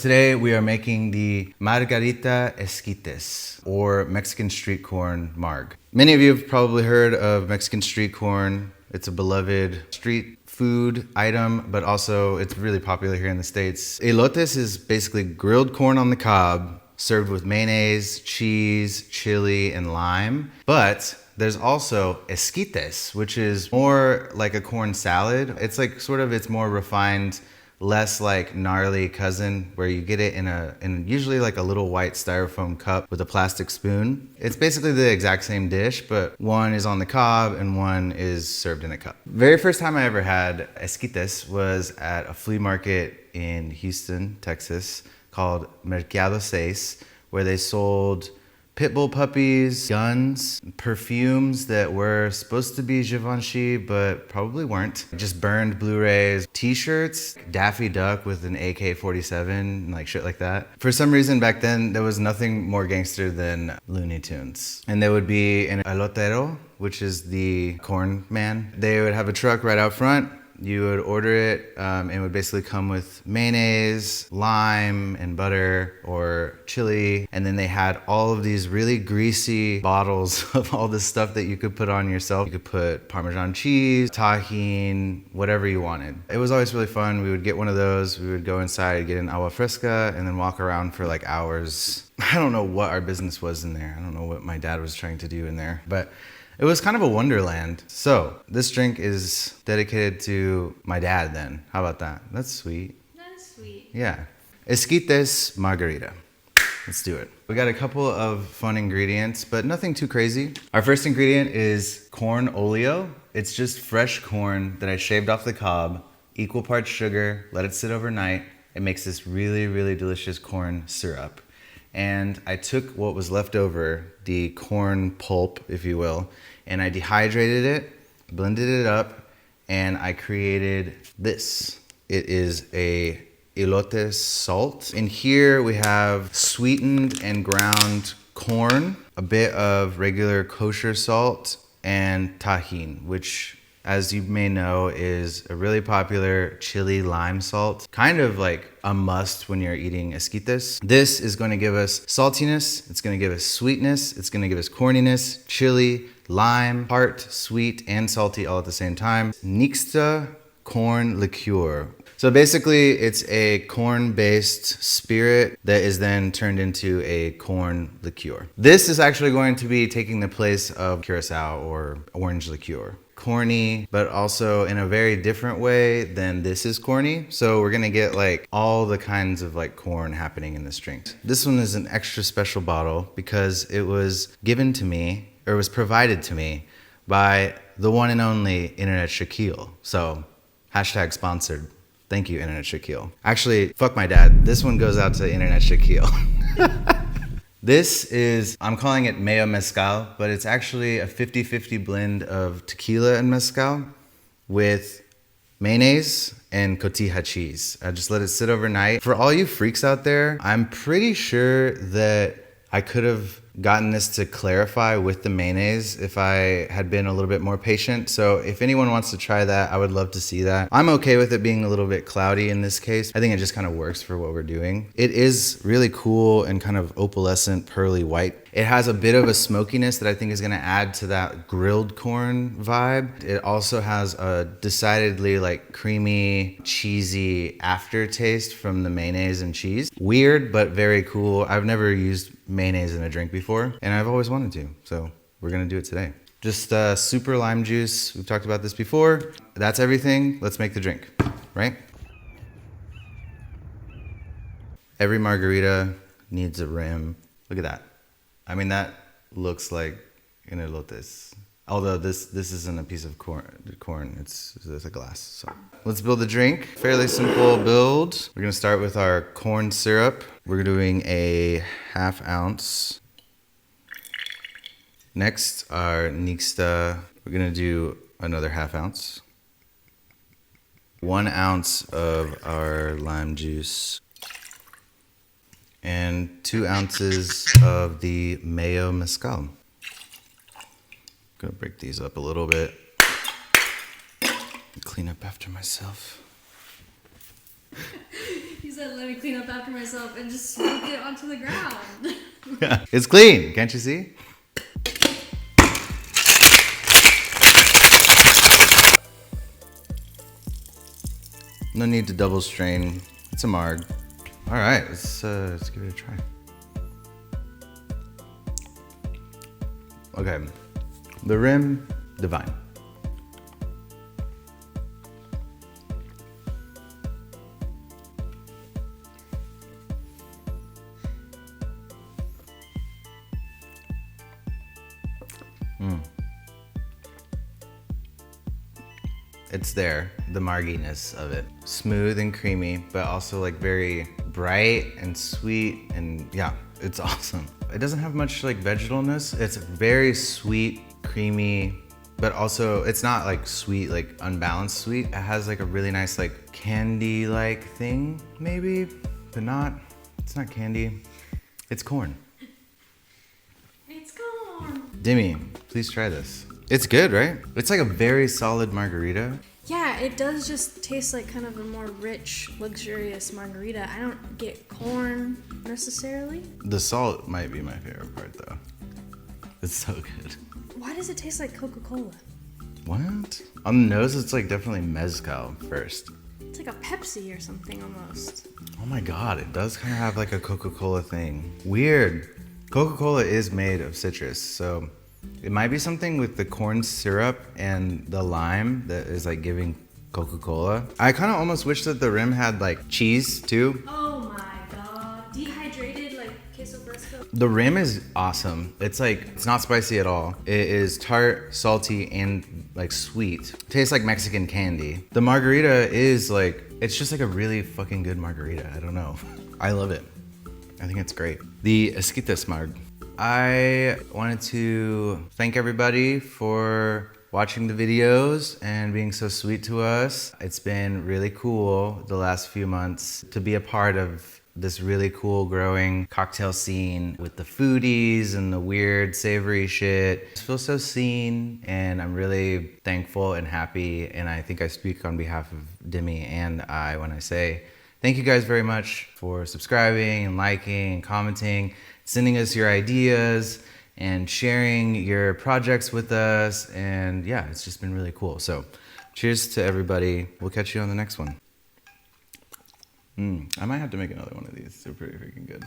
Today we are making the Margarita ESQUITES, or Mexican street corn marg. Many of you have probably heard of Mexican street corn. It's a beloved street food item, but also it's really popular here in the States. Elotes is basically grilled corn on the cob, served with mayonnaise, cheese, chili, and lime. But there's also esquites, which is more like a corn salad. It's like it's more refined, less like gnarly cousin, where you get it in usually like a little white styrofoam cup with a plastic spoon. It's basically the exact same dish, but one is on the cob and one is served in a cup. Very first time I ever had esquites was at a flea market in Houston, Texas, called Mercado 6, where they sold pit bull puppies, guns, perfumes that were supposed to be Givenchy, but probably weren't. Just burned Blu-rays, t-shirts, Daffy Duck with an AK-47, like shit like that. For some reason back then, there was nothing more gangster than Looney Tunes. And there would be an elotero, which is the corn man. They would have a truck right out front. You would order it, and it would basically come with mayonnaise, lime, and butter, or chili. And then they had all of these really greasy bottles of all this stuff that you could put on yourself. You could put Parmesan cheese, tajin, whatever you wanted. It was always really fun. We would get one of those. We would go inside, get an agua fresca, and then walk around for like hours. I don't know what our business was in there. I don't know what my dad was trying to do in there, but it was kind of a wonderland. So this drink is dedicated to my dad then. How about that? That's sweet. That is sweet. Yeah. Esquites Margarita. Let's do it. We got a couple of fun ingredients, but nothing too crazy. Our first ingredient is corn oleo. It's just fresh corn that I shaved off the cob, equal parts sugar, let it sit overnight. It makes this really, really delicious corn syrup. And I took what was left over, the corn pulp, if you will, and I dehydrated it, blended it up, and I created this. It is a Elote Salt. In here we have sweetened and ground corn, a bit of regular kosher salt, and tajin, which, as you may know, is a really popular chili lime salt. Kind of like a must when you're eating esquites. This is going to give us saltiness, it's going to give us sweetness, it's going to give us corniness, chili, lime, tart, sweet, and salty all at the same time. Mixta corn liqueur. So basically it's a corn-based spirit that is then turned into a corn liqueur. This is actually going to be taking the place of curacao or orange liqueur. Corny, but also in a very different way than this is corny. So we're gonna get like all the kinds of like corn happening in this drink. This one is an extra special bottle because it was given to me, or was provided to me by the one and only Internet Shaquille. So hashtag sponsored. Thank you, Internet Shaquille. Actually, fuck my dad. This one goes out to Internet Shaquille. This is, I'm calling it Mayo Mezcal, but it's actually a 50-50 blend of tequila and mezcal with mayonnaise and cotija cheese. I just let it sit overnight. For all you freaks out there, I'm pretty sure that I could have gotten this to clarify with the mayonnaise if I had been a little bit more patient. So if anyone wants to try that, I would love to see that. I'm okay with it being a little bit cloudy in this case. I think it just kind of works for what we're doing. It is really cool and kind of opalescent, pearly white. It has a bit of a smokiness that I think is going to add to that grilled corn vibe. It also has a decidedly like creamy, cheesy aftertaste from the mayonnaise and cheese. Weird, but very cool. I've never used mayonnaise in a drink before, and I've always wanted to, so we're gonna do it today. Just super lime juice. We've talked about this before. That's everything. Let's make the drink, right? Every margarita needs a rim. Look at that. I mean, that looks like an elotes. Although this isn't a piece of corn. It's a glass. So let's build the drink. Fairly simple build. We're gonna start with our corn syrup. We're doing a 1/2 ounce. Next, our mixta. We're gonna do another 1/2 ounce. 1 ounce of our lime juice. And 2 ounces of the Mayo Mezcal. Gonna break these up a little bit. Clean up after myself. He's said, let me clean up after myself and just smoked it onto the ground. Yeah. It's clean, can't you see? No need to double strain. It's a marg. All right, let's give it a try. Okay, the rim, divine. It's there, the marginess of it. Smooth and creamy, but also like very bright and sweet, and yeah, it's awesome. It doesn't have much like vegetalness. It's very sweet, creamy, but also it's not like sweet, like unbalanced sweet. It has like a really nice like candy-like thing, maybe, but not. It's not candy. It's corn. It's corn. Demi, please try this. It's good, right? It's like a very solid margarita. Yeah, it does just taste like kind of a more rich, luxurious margarita. I don't get corn necessarily. The salt might be my favorite part though. It's so good. Why does it taste like Coca-Cola? What? On the nose, it's like definitely mezcal first. It's like a Pepsi or something almost. Oh my God, it does kind of have like a Coca-Cola thing. Weird. Coca-Cola is made of citrus, so it might be something with the corn syrup and the lime that is like giving Coca-Cola. I kind of almost wish that the rim had like cheese too. Oh my God. Dehydrated like queso fresco. The rim is awesome. It's like, it's not spicy at all. It is tart, salty, and like sweet. Tastes like Mexican candy. The margarita is like, it's just like a really fucking good margarita. I don't know. I love it. I think it's great. The ESQUITES marg. I wanted to thank everybody for watching the videos and being so sweet to us. It's been really cool the last few months to be a part of this really cool growing cocktail scene with the foodies and the weird savory shit. I feel so seen, and I'm really thankful and happy, and I think I speak on behalf of Demi and I when I say thank you guys very much for subscribing and liking and commenting, sending us your ideas and sharing your projects with us. And yeah, it's just been really cool. So cheers to everybody. We'll catch you on the next one. I might have to make another one of these. They're pretty freaking good.